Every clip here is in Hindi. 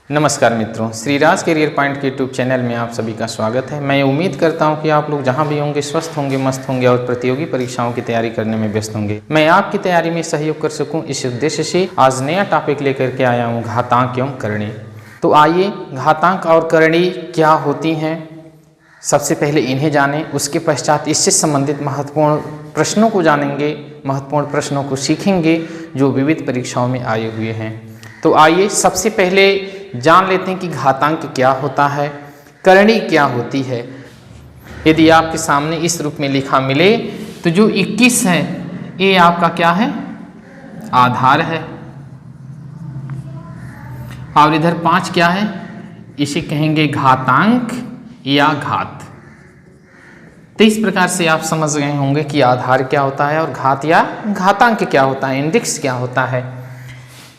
नमस्कार मित्रों, श्रीराज कैरियर पॉइंट के यूट्यूब चैनल में आप सभी का स्वागत है। मैं उम्मीद करता हूं कि आप लोग जहां भी होंगे स्वस्थ होंगे, मस्त होंगे और प्रतियोगी परीक्षाओं की तैयारी करने में व्यस्त होंगे। मैं आपकी तैयारी में सहयोग कर सकूं, इस उद्देश्य से आज नया टॉपिक लेकर के आया हूं, घातांक एवं करणी। तो आइए घातांक और करणी क्या होती हैं सबसे पहले इन्हें जानें, उसके पश्चात इससे संबंधित महत्वपूर्ण प्रश्नों को जानेंगे, महत्वपूर्ण प्रश्नों को सीखेंगे जो विविध परीक्षाओं में आए हुए हैं। तो आइए सबसे पहले जान लेते हैं कि घातांक क्या होता है, करणी क्या होती है। यदि आपके सामने इस रूप में लिखा मिले तो जो 21 है ये आपका क्या है, आधार है, और इधर 5 क्या है, इसे कहेंगे घातांक या घात। तो इस प्रकार से आप समझ गए होंगे कि आधार क्या होता है और घात या घातांक क्या होता है, इंडेक्स क्या होता है।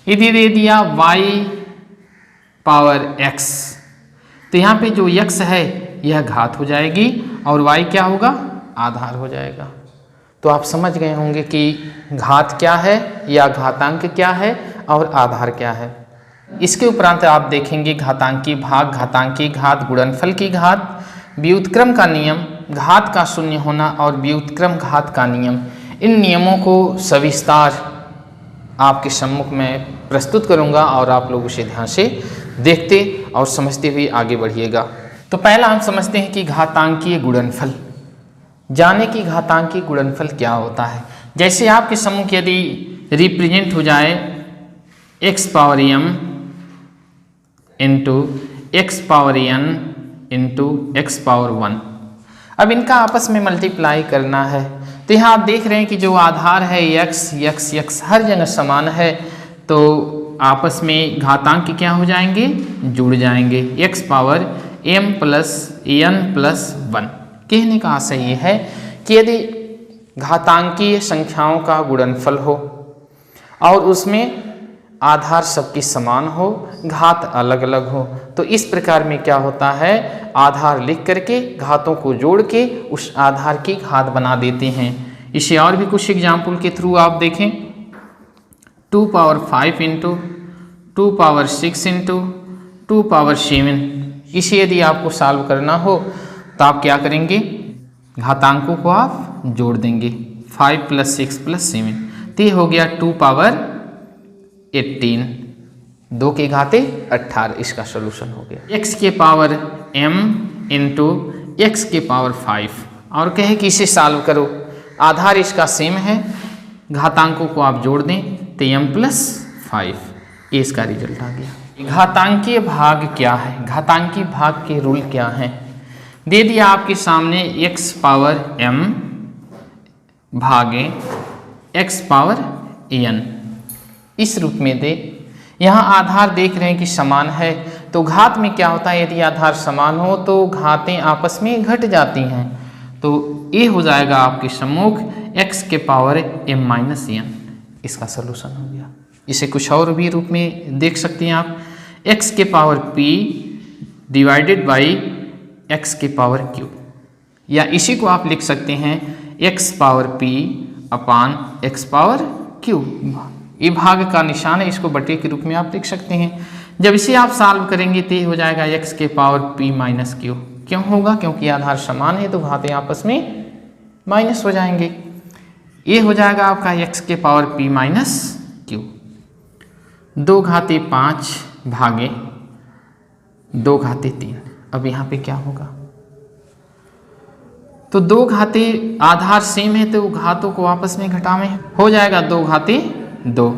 यदि दे दिया y पावर x, तो यहाँ पे जो x है यह घात हो जाएगी और y क्या होगा, आधार हो जाएगा। तो आप समझ गए होंगे कि घात क्या है या घातांक क्या है और आधार क्या है। इसके उपरांत आप देखेंगे घातांकी भाग, घातांकी घात, गुणनफल की घात, व्युत्क्रम का नियम, घात का शून्य होना और व्युत्क्रम घात का नियम। इन नियमों को सविस्तार आपके सम्मुख में प्रस्तुत करूंगा और आप लोग उसे ध्यान से देखते और समझते हुए आगे बढ़िएगा। तो पहला हम समझते हैं कि घातांकीय गुणनफल। जाने की घातांकीय गुणनफल क्या होता है। जैसे आपके सम्मुख यदि रिप्रेजेंट हो जाए x power m into x power n into x power 1, अब इनका आपस में मल्टीप्लाई करना है। तो यहाँ आप देख रहे हैं कि जो आधार है x हर जगह समान है, तो आपस में घातांक क्या हो जाएंगे, जुड़ जाएंगे। x power m plus n plus 1। कहने का आशय ये है कि यदि घातांकीय संख्याओं का गुणनफल हो और उसमें आधार सबकी समान हो, घात अलग अलग हो, तो इस प्रकार में क्या होता है, आधार लिख करके घातों को जोड़ के उस आधार की घात बना देते हैं। इसे और भी कुछ एग्जाम्पल के थ्रू आप देखें, 2 power 5 into 2 power 6 into 2 power 7। इसे यदि आपको सॉल्व करना हो तो आप क्या करेंगे, घातांकों को आप जोड़ देंगे, 5 प्लस 6 प्लस 7, तो ये हो गया 2 पावर 18, 2 के घाते 18। इसका सोल्यूशन हो गया x के पावर m इंटू एक्स के पावर 5, और कहे कि इसे सॉल्व करो, आधार इसका सेम है, घातांकों को आप जोड़ दें तो m प्लस 5, ये इसका रिजल्ट आ गया। घातांकीय भाग क्या है, घातांकीय भाग के रूल क्या हैं। दे दिया आपके सामने x पावर m भागे x पावर n, इस रूप में दे। यहाँ आधार देख रहे हैं कि समान है, तो घात में क्या होता है, यदि आधार समान हो तो घातें आपस में घट जाती हैं, तो ये हो जाएगा आपके सम्मुख x के पावर m माइनस n। इसका सलूशन हो गया। इसे कुछ और भी रूप में देख सकते हैं आप, x के power p divided by x के पावर q, या इसी को आप लिख सकते हैं x पावर p अपान x पावर q। ये भाग का निशान है, इसको बटे के रूप में आप लिख सकते हैं। जब इसे आप सॉल्व करेंगे तो ये हो जाएगा x के पावर p माइनस q। क्यों होगा, क्योंकि आधार समान है तो घातें आपस में माइनस हो जाएंगे। ये हो जाएगा आपका x के पावर p माइनस q। 2 घाते 5 भागे 2 घाते 3। अब यहाँ पे क्या होगा, तो 2 घाते आधार सेम है तो घातों को आपस में घटावें, हो जाएगा 2 घाते 2,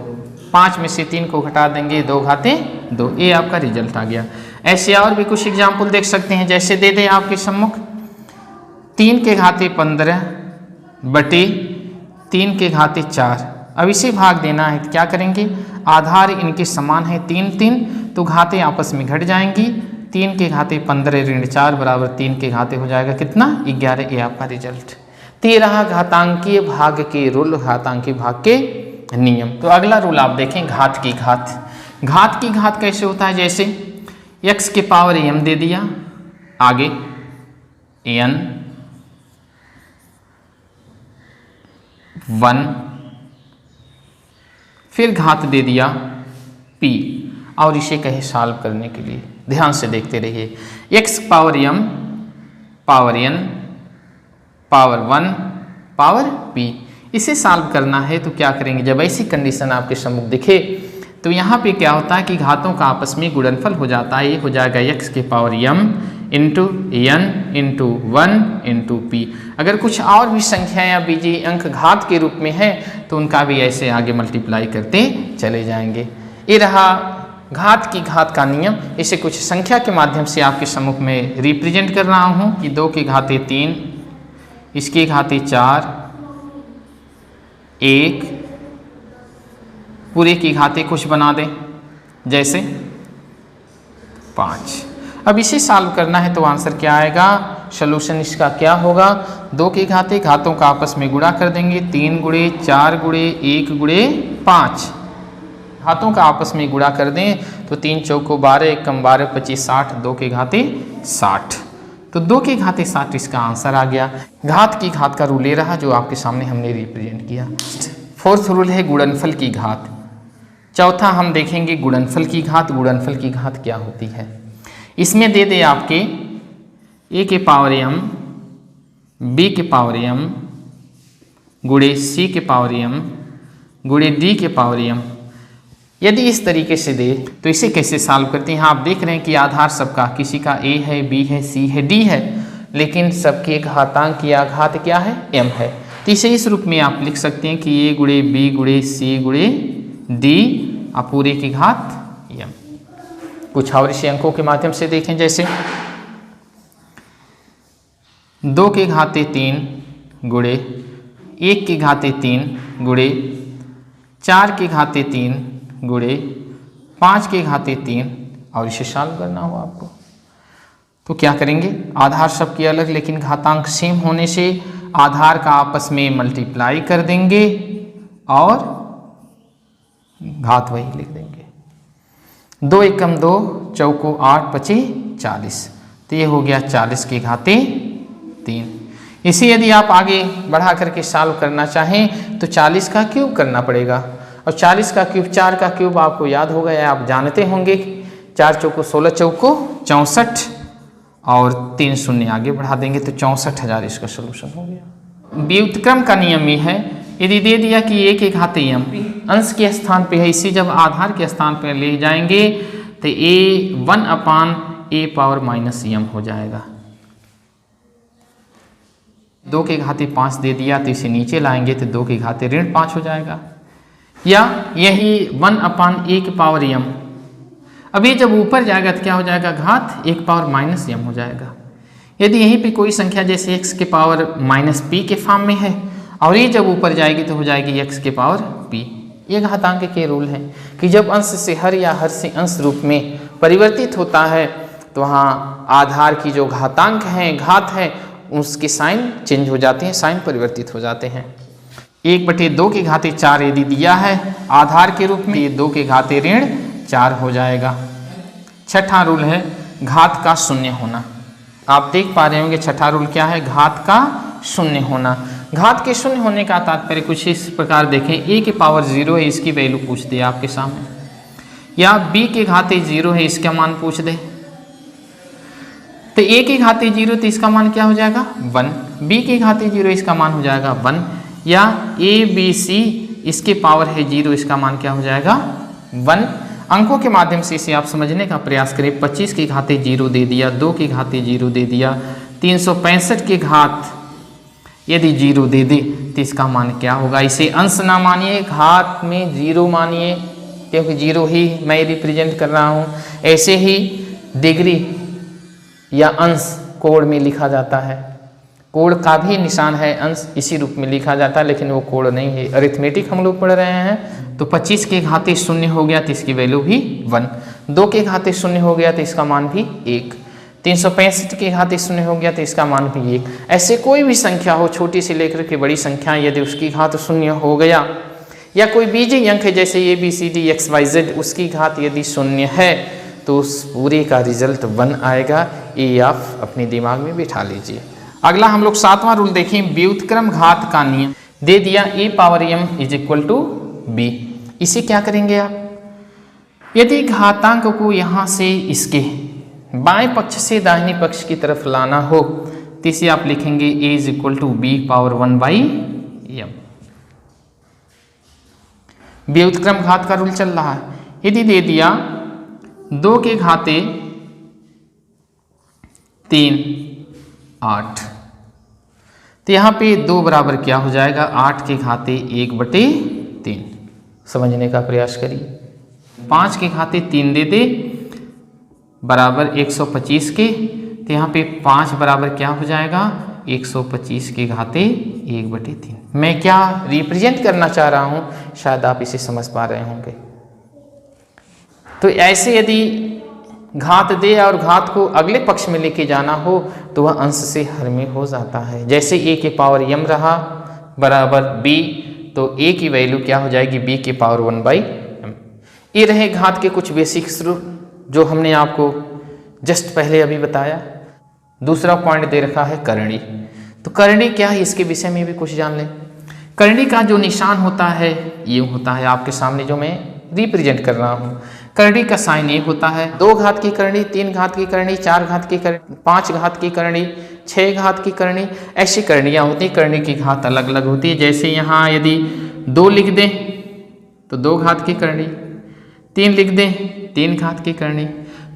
5 में से 3 को घटा देंगे, 2 घाते 2, ये आपका रिजल्ट आ गया। ऐसे और भी कुछ एग्जाम्पल देख सकते हैं, जैसे दे दें आपके सम्मुख 3 के घाते 15 बटे 3 के घाते 4। अब इसे भाग देना है तो क्या करेंगे, आधार इनके समान है 3 3, तो घातें आपस में घट जाएंगी। 3 के घाते 15 ऋण 4 बराबर 3 के घाते हो जाएगा कितना, 11। ये आपका रिजल्ट। 13 घातांकीय भाग के रूल, घातांकीय भाग के नियम। तो अगला रूल आप देखें, घात की घात। घात की घात कैसे होता है, जैसे x के पावर m दे दिया, आगे n 1, फिर घात दे दिया p, और इसे कहे सॉल्व करने के लिए। ध्यान से देखते रहिए। x power m power n power 1 power p, इसे सॉल्व करना है तो क्या करेंगे, जब ऐसी कंडीशन आपके सम्मुख दिखे तो यहाँ पे क्या होता है कि घातों का आपस में गुणनफल हो जाता है। ये हो जाएगा x के power m into n into 1 into p। अगर कुछ और भी संख्या या बीजीय अंक घात के रूप में है तो उनका भी ऐसे आगे मल्टीप्लाई करते चले जाएंगे। ये रहा घात की घात का नियम। इसे कुछ संख्या के माध्यम से आपके सम्मुख में रिप्रेजेंट कर रहा हूँ कि 2 की घाते 3, इसकी घाते 4, 1, पूरे की घाते कुछ बना दें जैसे 5। अब इसे सॉल्व करना है तो आंसर क्या आएगा, सॉल्यूशन इसका क्या होगा, 2 की घाते घातों का आपस में गुणा कर देंगे, 3 गुणे 4 गुणे 1 गुणे 5, घातों का आपस में गुणा कर दें तो 3 चौको 12, 1 कम 12, 25 60, 2 के घाते 60। तो 2 के घाते 60 इसका आंसर आ गया। घात की घात का रूल ये रहा जो आपके सामने हमने रिप्रेजेंट किया। फोर्थ रूल है गुणनफल की घात। चौथा हम देखेंगे गुणनफल की घात। गुणनफल की घात क्या होती है, इसमें दे दे आपके a के पावर m b के पावर m गुणे c के पावर m गुणे d के पावर m। यदि इस तरीके से दे तो इसे कैसे सॉल्व करते हैं। आप देख रहे हैं कि आधार सबका, किसी का a है, b है, c है, d है, लेकिन सबके घातांक या घात क्या है, m है। तो इसे इस रूप में आप लिख सकते हैं कि a गुणे b गुणे c गुणे d और पूरे की घात m। कुछ और इसे अंकों के माध्यम से देखें जैसे 2 के घाते 3 गुणे 1 के घाते 3 गुणे 4 के घाते 3 गुणे 5 के घाते 3 और इसे सॉल्व करना हो आपको तो क्या करेंगे, आधार सबके अलग लेकिन घातांक सेम होने से आधार का आपस में मल्टीप्लाई कर देंगे और घात वही लिख देंगे। 2 एकम 2 चौको 8 पचे 40, तो ये हो गया 40 के घाते 3। इसे यदि आप आगे बढ़ा करके सॉल्व करना चाहें तो 40 का क्यूब करना पड़ेगा और 40 का क्यूब 4 का क्यूब आपको याद होगा या आप जानते होंगे, 4 चौको 16 चौको 64 और 3 शून्य आगे बढ़ा देंगे तो 64,000 इसका सोल्यूशन हो गया। व्युत्क्रम का नियम ये है, यदि दे दिया कि a के घाते m अंश के स्थान पे है, इसे जब आधार के स्थान पर ले जाएंगे तो a 1 upon a power minus m हो जाएगा। 2 के घाते 5 दे दिया तो इसे नीचे लाएंगे तो 2 के घाते ऋण 5 हो जाएगा, या यही 1 अपान a की पावर m। अब ये जब ऊपर जाएगा तो क्या हो जाएगा, घात 1 पावर माइनस m हो जाएगा। यदि यहीं पे कोई संख्या जैसे x के पावर माइनस p के फॉर्म में है और ये जब ऊपर जाएगी तो हो जाएगी x के पावर p। ये घातांक के रूल हैं कि जब अंश से हर या हर से अंश रूप में परिवर्तित होता है तो वहाँ आधार की जो घातांक हैं, घात है, उसके साइन चेंज हो जाते हैं, साइन परिवर्तित हो जाते हैं। 1/2 के घाते 4 यदि दिया है आधार के रूप में, ये 2 के घाते ऋण 4 हो जाएगा। छठा रूल है घात का शून्य होना। आप देख पा रहे होंगे छठा रूल क्या है, घात का शून्य होना। घात के शून्य होने का तात्पर्य कुछ इस प्रकार देखें, a के पावर 0 है, इसकी वैल्यू पूछ दे आपके सामने, या b के घाते 0 है, इसका मान पूछ दे तो a के घाते 0 तो इसका मान क्या हो जाएगा 1, b के घाते 0 इसका मान हो जाएगा 1, या a b c इसके पावर है 0, इसका मान क्या हो जाएगा 1। अंकों के माध्यम से इसे आप समझने का प्रयास करें। 25 के घाते 0 दे दिया, 2 के घाते 0 दे दिया, 365 के घात यदि 0 दे दे तो इसका मान क्या होगा। इसे अंश ना मानिए, घात में 0 मानिए, क्योंकि 0 ही मैं रिप्रेजेंट कर रहा हूँ। ऐसे ही डिग्री या अंश कोण में लिखा जाता है, कोण का भी निशान है अंश, इसी रूप में लिखा जाता है, लेकिन वो कोण नहीं है। अरिथमेटिक हम लोग पढ़ रहे हैं तो 25 के घाते 0 हो गया तो इसकी वैल्यू भी 1, 2 के घाते 0 हो गया तो इसका मान भी 1, 365 के घाते 0 हो गया तो इसका मान भी 1। ऐसे कोई भी संख्या हो, छोटी से लेकर के बड़ी संख्या, यदि उसकी घात 0 हो गया, या कोई बीजीय अंक है जैसे a b c d x y z, उसकी घात यदि 0 है तो उस पूरे का रिजल्ट 1 आएगा। ये आप अपने दिमाग में बिठा लीजिए। अगला हम लोग 7वां रूल देखें, व्युत्क्रम घात का नियम। दे दिया a power m is equal to b, इसे क्या करेंगे आप, यदि घातांक को यहाँ से इसके बाएं पक्ष से दाहिने पक्ष की तरफ लाना हो तो इसे आप लिखेंगे a is equal to B power 1/m। व्युत्क्रम घात का रूल चल रहा है। यदि दे दिया 2 के घाते 3 8, तो यहाँ पे 2 बराबर क्या हो जाएगा, 8 के घाते 1/3। समझने का प्रयास करिए। 5 के घाते 3 दे दे बराबर 125 के, तो यहाँ पे 5 बराबर क्या हो जाएगा, 125 के घाते 1/3। मैं क्या रिप्रेजेंट करना चाह रहा हूँ, शायद आप इसे समझ पा रहे होंगे। तो ऐसे यदि घात दे और घात को अगले पक्ष में लेके जाना हो तो वह अंश से हर में हो जाता है। जैसे a के पावर m रहा बराबर b, तो a की वैल्यू क्या हो जाएगी, b के पावर 1/m। ये रहे घात के कुछ बेसिक्स जो हमने आपको जस्ट पहले अभी बताया। दूसरा पॉइंट दे रखा है करणी। तो करणी क्या है, इसके विषय में भी कुछ जान लें। करणी का जो निशान होता है ये होता है आपके सामने, जो मैं रिप्रेजेंट कर रहा हूँ। करणी का साइन ये होता है। 2 घात की करणी, 3 घात की करणी, 4 घात की करणी, 5 घात की करणी, 6 घात की करणी, ऐसी करणियाँ होती हैं। करणी की घात अलग अलग होती है। जैसे यहाँ यदि 2 लिख दें तो 2 घात की करणी, 3 लिख दें 3 घात की करणी,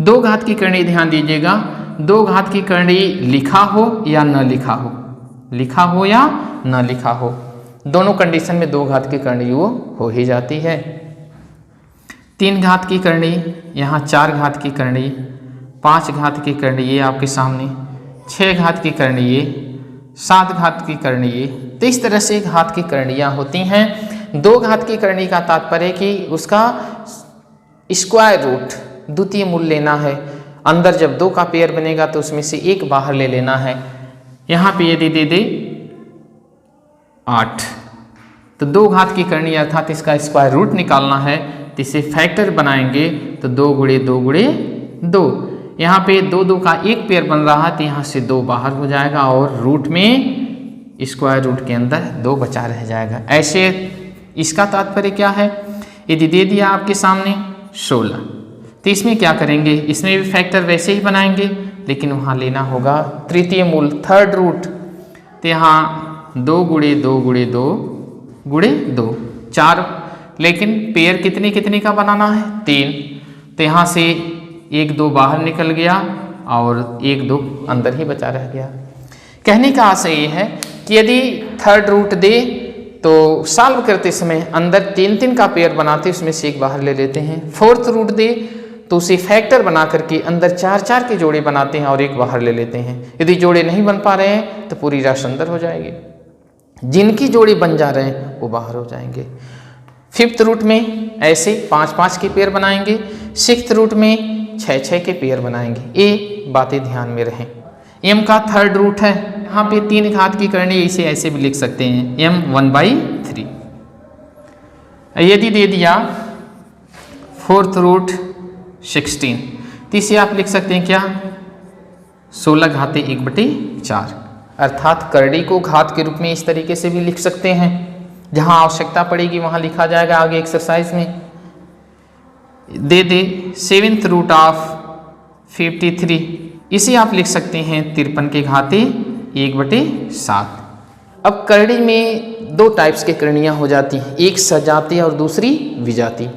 2 घात की करणी। ध्यान दीजिएगा, 2 घात की करणी लिखा हो या न लिखा हो, लिखा हो या न लिखा हो, दोनों कंडीशन में 2 घात की करणी वो हो ही जाती है। 3 घात की करणी, यहाँ 4 घात की करणी, 5 घात की करणी ये आपके सामने, 6 घात की करणी ये, 7 घात की करणी ये। तो इस तरह से घात की करणियाँ होती हैं। 2 घात की करणी का तात्पर्य कि उसका स्क्वायर रूट द्वितीय मूल लेना है। अंदर जब 2 का पेयर बनेगा तो उसमें से 1 बाहर ले लेना है। यहाँ पे यदि दे दे 8, तो 2 घात की करणी अर्थात इसका स्क्वायर रूट निकालना है, तो इसे फैक्टर बनाएंगे तो 2 गुणे 2 गुणे 2। यहाँ पे 2 2 का 1 पेयर बन रहा है, तो यहाँ से 2 बाहर हो जाएगा और रूट में स्क्वायर रूट के अंदर 2 बचा रह जाएगा। ऐसे इसका तात्पर्य क्या है, यदि दे दिया आपके सामने 16, तो इसमें क्या करेंगे, इसमें भी फैक्टर वैसे ही बनाएंगे, लेकिन वहाँ लेना होगा तृतीय मूल, थर्ड रूट। तो यहाँ 2 गुणे 2 गुणे 2 गुणे 2 4, लेकिन पेयर कितने कितने का बनाना है, 3। तो यहाँ से 1 2 बाहर निकल गया और 1 2 अंदर ही बचा रह गया। कहने का आशय ये है कि यदि थर्ड रूट दे तो सॉल्व करते समय अंदर 3 3 का पेयर बनाते, उसमें से 1 बाहर ले लेते हैं। फोर्थ रूट दे तो उसे फैक्टर बना करके अंदर 4 4 के जोड़े बनाते हैं और 1 बाहर ले लेते हैं। यदि जोड़े नहीं बन पा रहे हैं तो पूरी राशि अंदर हो जाएगी, जिनकी जोड़े बन जा रहे हैं वो बाहर हो जाएंगे। फिफ्थ रूट में ऐसे 5 5 के पेयर बनाएंगे, सिक्स्थ रूट में 6 6 के पेयर बनाएंगे। ये बातें ध्यान में रहें। m का थर्ड रूट है, यहाँ पे 3 घात की करनी, इसे ऐसे भी लिख सकते हैं m 1/3। यदि दे दिया फोर्थ रूट 16, तो इसे आप लिख सकते हैं क्या, 16 घाते 1/4। अर्थात करड़ी को घात के रूप में इस तरीके से भी लिख सकते हैं। जहां आवश्यकता पड़ेगी वहां लिखा जाएगा आगे एक्सरसाइज में। दे दे 7th रूट ऑफ 53, इसे आप लिख सकते हैं 53 के घाते 1/7। अब करड़ी में 2 टाइप्स के करणियाँ हो जाती हैं, एक सजाती और दूसरी विजाती।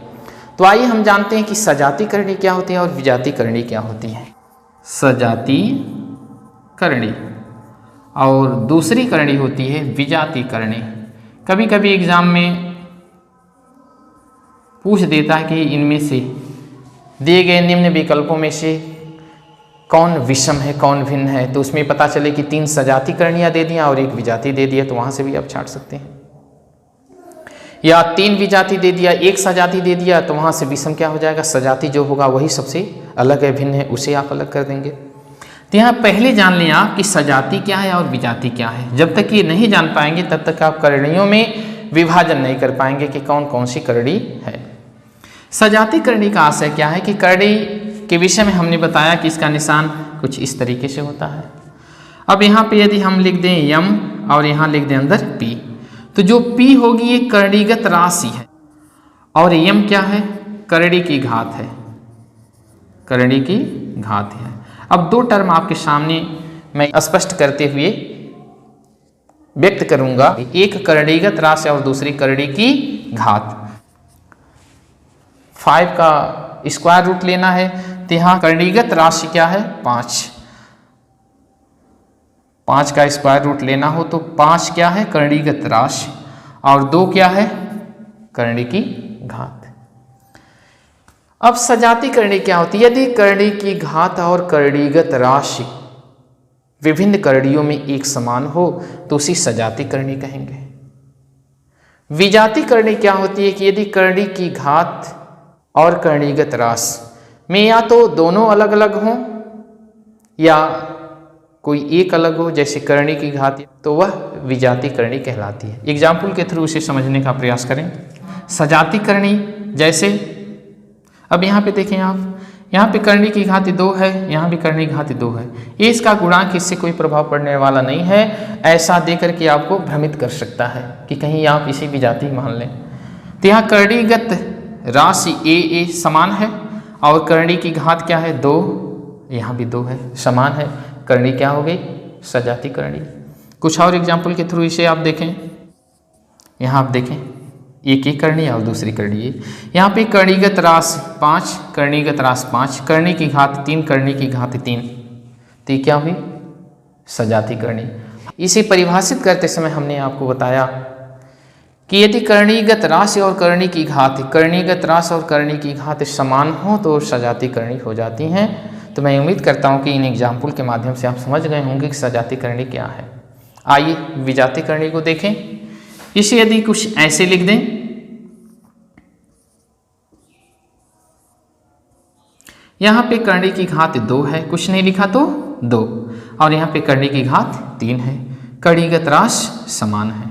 तो आइए हम जानते हैं कि सजाती करणी क्या होती है और विजाती करणी क्या होती है। सजाती करणी और दूसरी करणी होती है विजाती करणी। कभी कभी एग्जाम में पूछ देता है कि इनमें से दिए गए निम्न विकल्पों में से कौन विषम है कौन भिन्न है, तो उसमें पता चले कि 3 सजाती करणियाँ दे दिया और 1 विजाती दे दिया, तो वहाँ से भी आप छांट सकते हैं। या 3 विजाती दे दिया 1 सजाती दे दिया, तो वहाँ से विषम क्या हो जाएगा, सजाती जो होगा वही सबसे अलग है, भिन्न है, उसे आप अलग कर देंगे। तो यहाँ पहले जान लें आप कि सजाती क्या है और विजाती क्या है। जब तक ये नहीं जान पाएंगे तब तक आप करणियों में विभाजन नहीं कर पाएंगे कि कौन कौन सी करणी है। सजाती करणी का आशय क्या है कि करणी के विषय में हमने बताया कि इसका निशान कुछ इस तरीके से होता है। अब यहाँ पे यदि हम लिख दें यम और यहाँ लिख दें अंदर पी, तो जो P होगी ये करणीगत राशि है और यम क्या है, करड़ी की घात है, करड़ी की घात है। अब दो टर्म आपके सामने मैं स्पष्ट करते हुए व्यक्त करूंगा, एक करणीगत राशि और दूसरी करड़ी की घात। 5 का स्क्वायर रूट लेना है, तो यहाँ करणीगत राशि क्या है 5, 5 का स्क्वायर रूट लेना हो तो 5 क्या है करणीगत राशि और 2 क्या है करणी की घात। अब सजाती करणी क्या होती है? यदि करणी की घात और करणीगत राशि विभिन्न करणियों में एक समान हो तो उसी सजाती करणी कहेंगे। विजाती करणी क्या होती है कि यदि करणी की घात और करणीगत राशि में या तो दोनों अलग अलग हों या कोई एक अलग हो, जैसे करणी की घात, तो वह विजाती करणी कहलाती है। एग्जाम्पल के थ्रू इसे समझने का प्रयास करें। सजाती करणी जैसे अब यहाँ पे देखें आप, यहाँ पे करणी की घात 2 है, यहाँ भी करणी की घात 2 है। ये इसका गुणांक इससे कोई प्रभाव पड़ने वाला नहीं है, ऐसा देकर के आपको भ्रमित कर सकता है कि कहीं आप इसी विजाती मान लें। तो यहाँ करणीगत राशि ए समान है और करणी की घात क्या है 2, यहाँ भी 2 है, समान है। करणी क्या हो गई सजाती करणी। कुछ और एग्जाम्पल के थ्रू इसे आप देखें। यहाँ आप देखें एक करणी और दूसरी करणी। यहाँ पे करणीगत राशि 5, करणीगत राशि 5, करणी की घात 3, करणी की घात 3, तो ये क्या हुई सजाती करणी। इसे परिभाषित करते समय हमने आपको बताया कि यदि करणीगत राशि और करणी की घात, करणीगत राशि और करणी की घात समान हो तो सजाती करणी हो जाती हैं। तो मैं उम्मीद करता हूँ कि इन एग्जाम्पल के माध्यम से आप समझ गए होंगे कि सजाती करणी क्या है। आइए विजाती करणी को देखें। इसे यदि कुछ ऐसे लिख दें, यहाँ पे करणी की घात 2 है, कुछ नहीं लिखा तो 2, और यहाँ पे करणी की घात 3 है, करणीगत राशि समान है,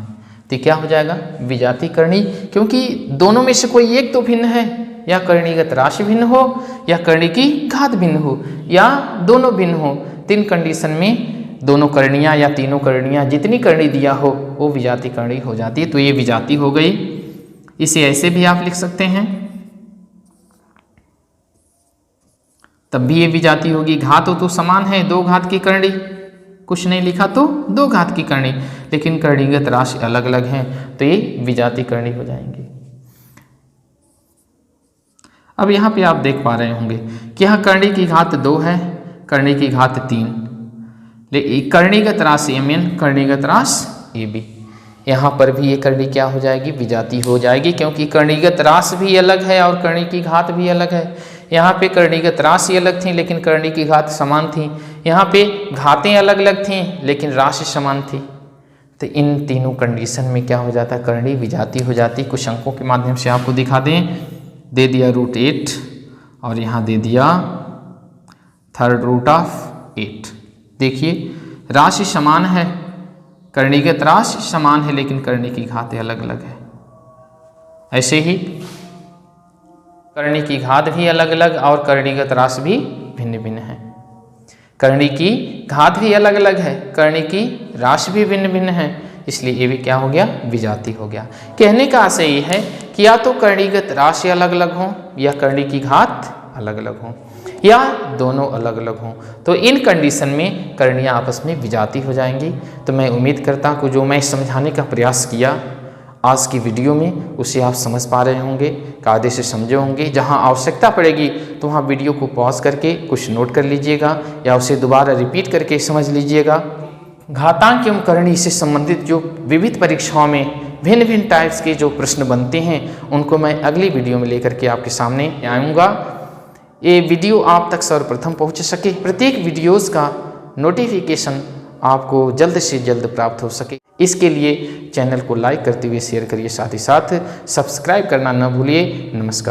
तो क्या हो जाएगा विजाती करणी। क्योंकि दोनों में से कोई एक तो भिन्न है, या करणीगत राशि भिन्न हो या करणी की घात भिन्न हो या दोनों भिन्न हो। 3 कंडीशन में दोनों करणियाँ या तीनों करणियाँ जितनी करणी दिया हो वो विजाती करणी हो जाती है। तो ये विजाती हो गई। इसे ऐसे भी आप लिख सकते हैं, तब भी ये विजाती होगी। घात हो तो समान है, 2 घात की करणी, कुछ नहीं लिखा तो 2 घात की करणी, लेकिन करणीगत राशि अलग अलग हैं तो ये विजाती करणी हो जाएंगी। अब यहाँ पे आप देख पा रहे होंगे कि यहाँ करणी की घात 2 है, करणी की घात 3, लेकिन करणीगत राशि mn, करणीगत राशि ab, यहाँ पर भी ये करणी क्या हो जाएगी विजाती हो जाएगी, क्योंकि करणीगत राशि भी अलग है और करणी की घात भी अलग है। यहाँ पे करणीगत राशि अलग थी लेकिन करणी की घात समान थी, यहाँ पे घातें अलग अलग थीं लेकिन राशि समान थी। तो इन तीनों कंडीशन में क्या हो जाता है करणी विजाती हो जाती। कुछ अंकों के माध्यम से आपको दिखा दें, दे दिया √8 और यहाँ दे दिया √8। देखिए राशि समान है, करणीगत राशि समान है लेकिन करणी की घातें अलग अलग है। ऐसे ही करणी की घात भी अलग अलग और करणीगत राशि भी भिन्न भिन्न है। करणी की घात भी अलग अलग है, करणी की राशि भी भिन्न भिन्न है, इसलिए ये भी क्या हो गया विजाती हो गया। कहने का आशय ये है कि या तो करणीगत राशि अलग अलग हो या करणी की घात अलग अलग हो या दोनों अलग अलग हों, तो इन कंडीशन में करणियाँ आपस में विजाती हो जाएंगी। तो मैं उम्मीद करता हूँ कि जो मैं समझाने का प्रयास किया आज की वीडियो में उसे आप समझ पा रहे होंगे, कायदे से समझे होंगे। जहाँ आवश्यकता पड़ेगी तो वहाँ वीडियो को पॉज करके कुछ नोट कर लीजिएगा या उसे दोबारा रिपीट करके समझ लीजिएगा। घातांक एवं करणी से संबंधित जो विविध परीक्षाओं में भिन्न भिन्न टाइप्स के जो प्रश्न बनते हैं उनको मैं अगली वीडियो में लेकर के आपके सामने आऊँगा। ये वीडियो आप तक सर्वप्रथम पहुँच सके, प्रत्येक वीडियोज़ का नोटिफिकेशन आपको जल्द से जल्द प्राप्त हो सके, इसके लिए चैनल को लाइक करते हुए शेयर करिए, साथ ही साथ सब्सक्राइब करना न भूलिए। नमस्कार।